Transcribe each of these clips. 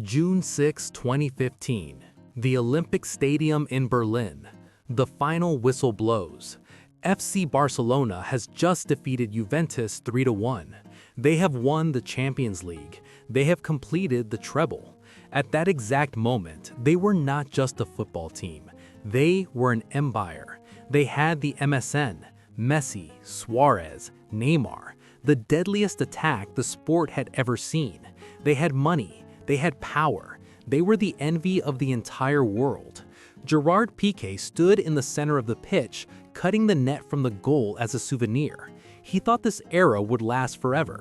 June 6, 2015. The Olympic Stadium in Berlin. The final whistle blows. FC Barcelona has just defeated Juventus 3-1. They have won the Champions League. They have completed the treble. At that exact moment, they were not just a football team. They were an empire. They had the MSN, Messi, Suarez, Neymar, the deadliest attack the sport had ever seen. They had money. They had power. They were the envy of the entire world. Gerard Piqué stood in the center of the pitch, cutting the net from the goal as a souvenir. He thought this era would last forever.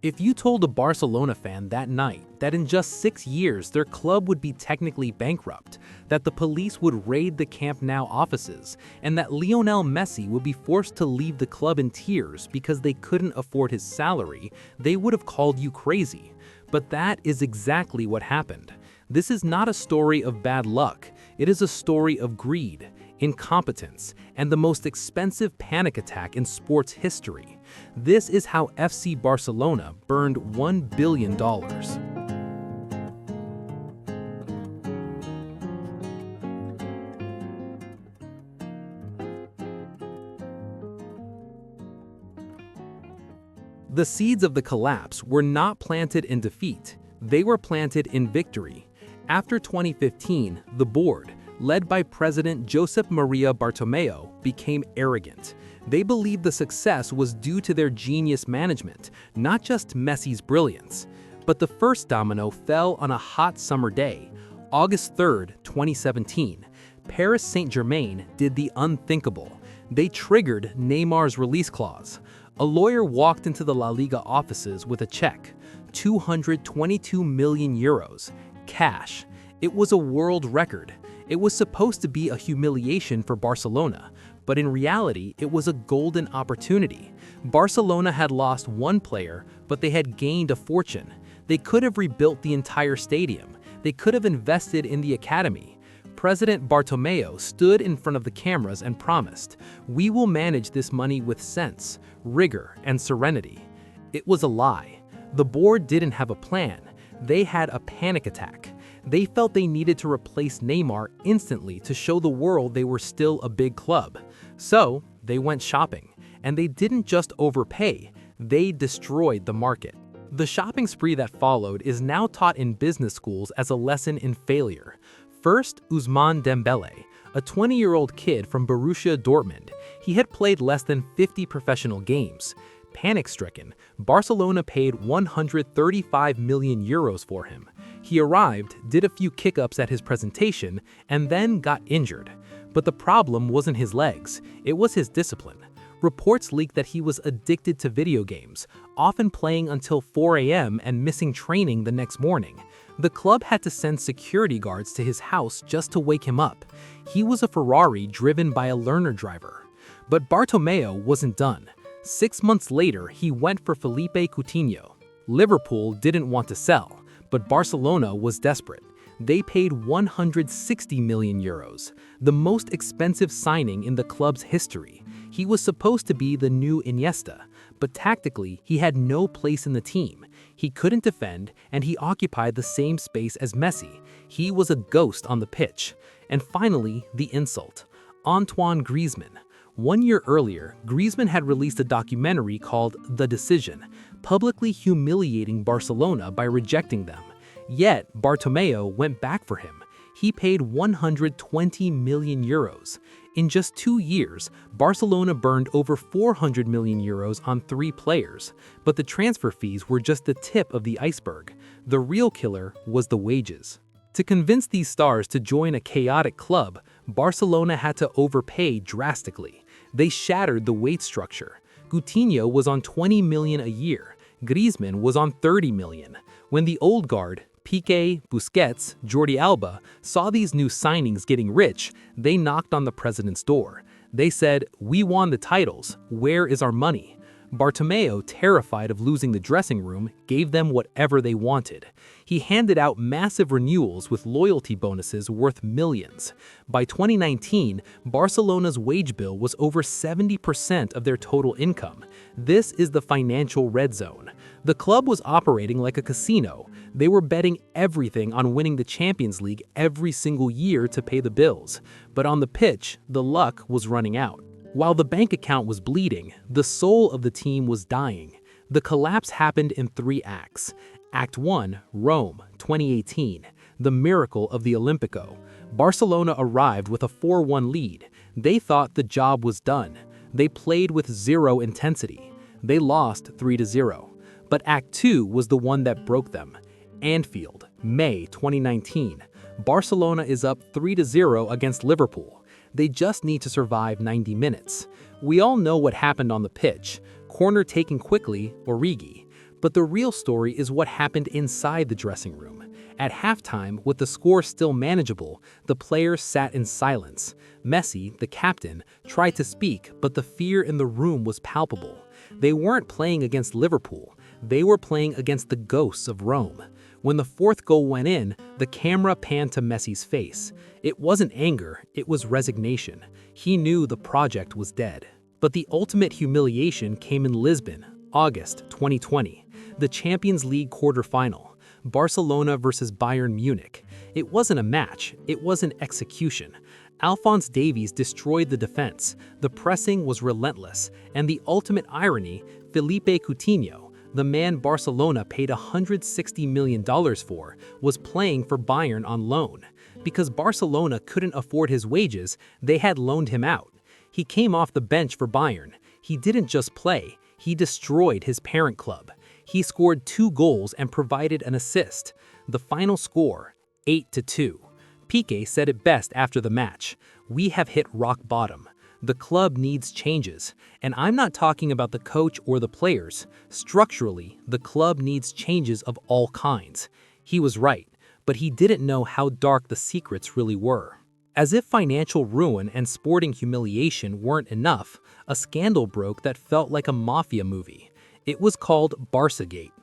If you told a Barcelona fan that night that in just 6 years their club would be technically bankrupt, that the police would raid the Camp Nou offices, and that Lionel Messi would be forced to leave the club in tears because they couldn't afford his salary, they would have called you crazy. But that is exactly what happened. This is not a story of bad luck. It is a story of greed, incompetence, and the most expensive panic attack in sports history. This is how FC Barcelona burned $1 billion. The seeds of the collapse were not planted in defeat. They were planted in victory. After 2015, the board, led by President Josep Maria Bartomeu, became arrogant. They believed the success was due to their genius management, not just Messi's brilliance. But the first domino fell on a hot summer day, August 3, 2017. Paris Saint-Germain did the unthinkable. They triggered Neymar's release clause. A lawyer walked into the La Liga offices with a check, 222 million euros, cash. It was a world record. It was supposed to be a humiliation for Barcelona, but in reality, it was a golden opportunity. Barcelona had lost one player, but they had gained a fortune. They could have rebuilt the entire stadium. They could have invested in the academy. President Bartomeu stood in front of the cameras and promised, "We will manage this money with sense, rigor, and serenity." It was a lie. The board didn't have a plan. They had a panic attack. They felt they needed to replace Neymar instantly to show the world they were still a big club. So, they went shopping. And they didn't just overpay, they destroyed the market. The shopping spree that followed is now taught in business schools as a lesson in failure. First, Ousmane Dembele, a 20-year-old kid from Borussia Dortmund. He had played less than 50 professional games. Panic-stricken, Barcelona paid 135 million euros for him. He arrived, did a few kick-ups at his presentation, and then got injured. But the problem wasn't his legs, it was his discipline. Reports leaked that he was addicted to video games, often playing until 4 a.m. and missing training the next morning. The club had to send security guards to his house just to wake him up. He was a Ferrari driven by a learner driver. But Bartomeu wasn't done. 6 months later, he went for Felipe Coutinho. Liverpool didn't want to sell, but Barcelona was desperate. They paid 160 million euros, the most expensive signing in the club's history. He was supposed to be the new Iniesta, but tactically, he had no place in the team. He couldn't defend, and he occupied the same space as Messi. He was a ghost on the pitch. And finally, the insult. Antoine Griezmann. 1 year earlier, Griezmann had released a documentary called The Decision, publicly humiliating Barcelona by rejecting them. Yet, Bartomeu went back for him. He paid 120 million euros. In just 2 years, Barcelona burned over 400 million euros on 3 players. But the transfer fees were just the tip of the iceberg. The real killer was the wages. To convince these stars to join a chaotic club, Barcelona had to overpay drastically. They shattered the wage structure. Coutinho was on 20 million a year. Griezmann was on 30 million. When the old guard, Piqué, Busquets, Jordi Alba, saw these new signings getting rich, they knocked on the president's door. They said, "We won the titles. Where is our money?" Bartomeu, terrified of losing the dressing room, gave them whatever they wanted. He handed out massive renewals with loyalty bonuses worth millions. By 2019, Barcelona's wage bill was over 70% of their total income. This is the financial red zone. The club was operating like a casino. They were betting everything on winning the Champions League every single year to pay the bills. But on the pitch, the luck was running out. While the bank account was bleeding, the soul of the team was dying. The collapse happened in 3 acts. Act 1, Rome, 2018, the miracle of the Olympico. Barcelona arrived with a 4-1 lead. They thought the job was done. They played with zero intensity. They lost 3-0. But Act 2 was the one that broke them. Anfield, May 2019. Barcelona is up 3-0 against Liverpool. They just need to survive 90 minutes. We all know what happened on the pitch. Corner taken quickly, Origi. But the real story is what happened inside the dressing room. At halftime, with the score still manageable, the players sat in silence. Messi, the captain, tried to speak, but the fear in the room was palpable. They weren't playing against Liverpool. They were playing against the ghosts of Rome. When the 4th goal went in, the camera panned to Messi's face. It wasn't anger, it was resignation. He knew the project was dead. But the ultimate humiliation came in Lisbon, August 2020, the Champions League quarterfinal. Barcelona versus Bayern Munich. It wasn't a match, it was an execution. Alphonse Davies destroyed the defense, the pressing was relentless, and the ultimate irony, Philippe Coutinho, the man Barcelona paid $160 million for, was playing for Bayern on loan. Because Barcelona couldn't afford his wages, they had loaned him out. He came off the bench for Bayern. He didn't just play, he destroyed his parent club. He scored 2 goals and provided an assist. The final score, 8-2. Piqué said it best after the match, "We have hit rock bottom. The club needs changes, and I'm not talking about the coach or the players. Structurally, the club needs changes of all kinds." He was right, but he didn't know how dark the secrets really were. As if financial ruin and sporting humiliation weren't enough, a scandal broke that felt like a mafia movie. It was called Barcagate.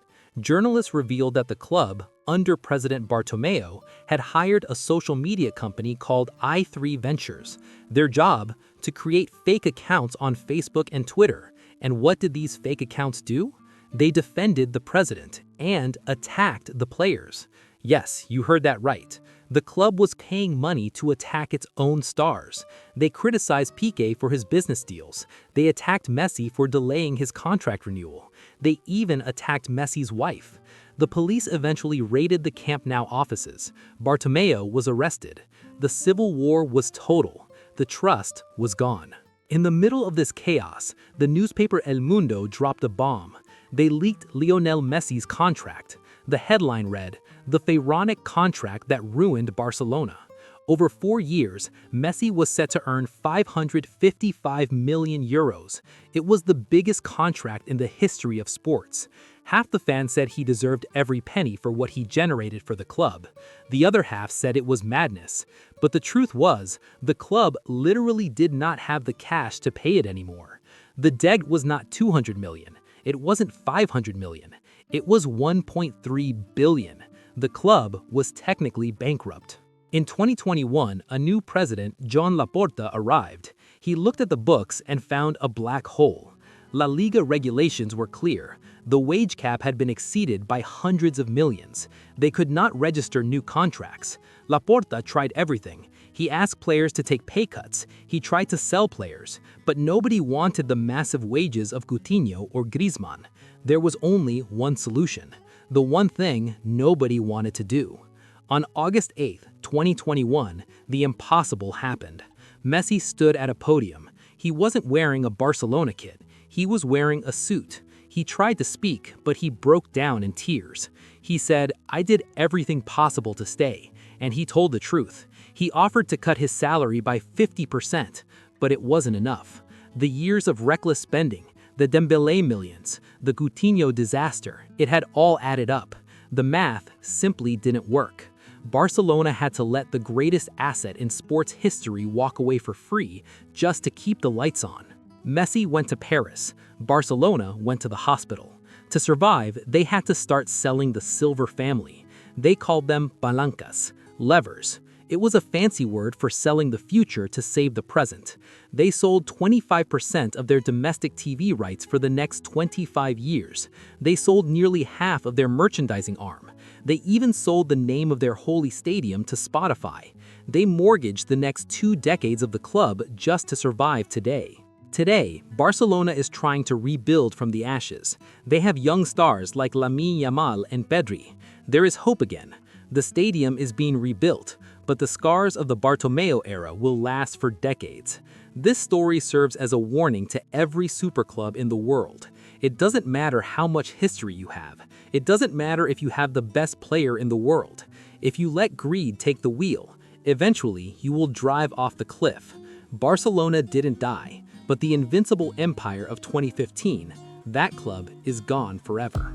Journalists revealed that the club, under President Bartomeu, had hired a social media company called i3 Ventures. Their job? To create fake accounts on Facebook and Twitter. And what did these fake accounts do? They defended the president and attacked the players. Yes, you heard that right. The club was paying money to attack its own stars. They criticized Piqué for his business deals. They attacked Messi for delaying his contract renewal. They even attacked Messi's wife. The police eventually raided the Camp Nou offices. Bartomeu was arrested. The civil war was total. The trust was gone. In the middle of this chaos, the newspaper El Mundo dropped a bomb. They leaked Lionel Messi's contract. The headline read, "The pharaonic contract that ruined Barcelona." Over 4 years, Messi was set to earn €555 million. It was the biggest contract in the history of sports. Half the fans said he deserved every penny for what he generated for the club. The other half said it was madness. But the truth was, the club literally did not have the cash to pay it anymore. The debt was not 200 million. It wasn't 500 million. It was 1.3 billion. The club was technically bankrupt. In 2021, a new president, Joan Laporta, arrived. He looked at the books and found a black hole. La Liga regulations were clear. The wage cap had been exceeded by hundreds of millions. They could not register new contracts. Laporta tried everything. He asked players to take pay cuts. He tried to sell players. But nobody wanted the massive wages of Coutinho or Griezmann. There was only one solution. The one thing nobody wanted to do. On August 8, 2021, the impossible happened. Messi stood at a podium. He wasn't wearing a Barcelona kit. He was wearing a suit. He tried to speak, but he broke down in tears. He said, "I did everything possible to stay," and he told the truth. He offered to cut his salary by 50%, but it wasn't enough. The years of reckless spending, the Dembélé millions, the Coutinho disaster, it had all added up. The math simply didn't work. Barcelona had to let the greatest asset in sports history walk away for free just to keep the lights on. Messi went to Paris, Barcelona went to the hospital. To survive, they had to start selling the silver family. They called them palancas, levers. It was a fancy word for selling the future to save the present. They sold 25% of their domestic TV rights for the next 25 years. They sold nearly half of their merchandising arm. They even sold the name of their holy stadium to Spotify. They mortgaged the next 2 decades of the club just to survive today. Today, Barcelona is trying to rebuild from the ashes. They have young stars like Lamine Yamal and Pedri. There is hope again. The stadium is being rebuilt, but the scars of the Bartomeu era will last for decades. This story serves as a warning to every super club in the world. It doesn't matter how much history you have. It doesn't matter if you have the best player in the world. If you let greed take the wheel, eventually you will drive off the cliff. Barcelona didn't die, but the invincible empire of 2015, that club is gone forever.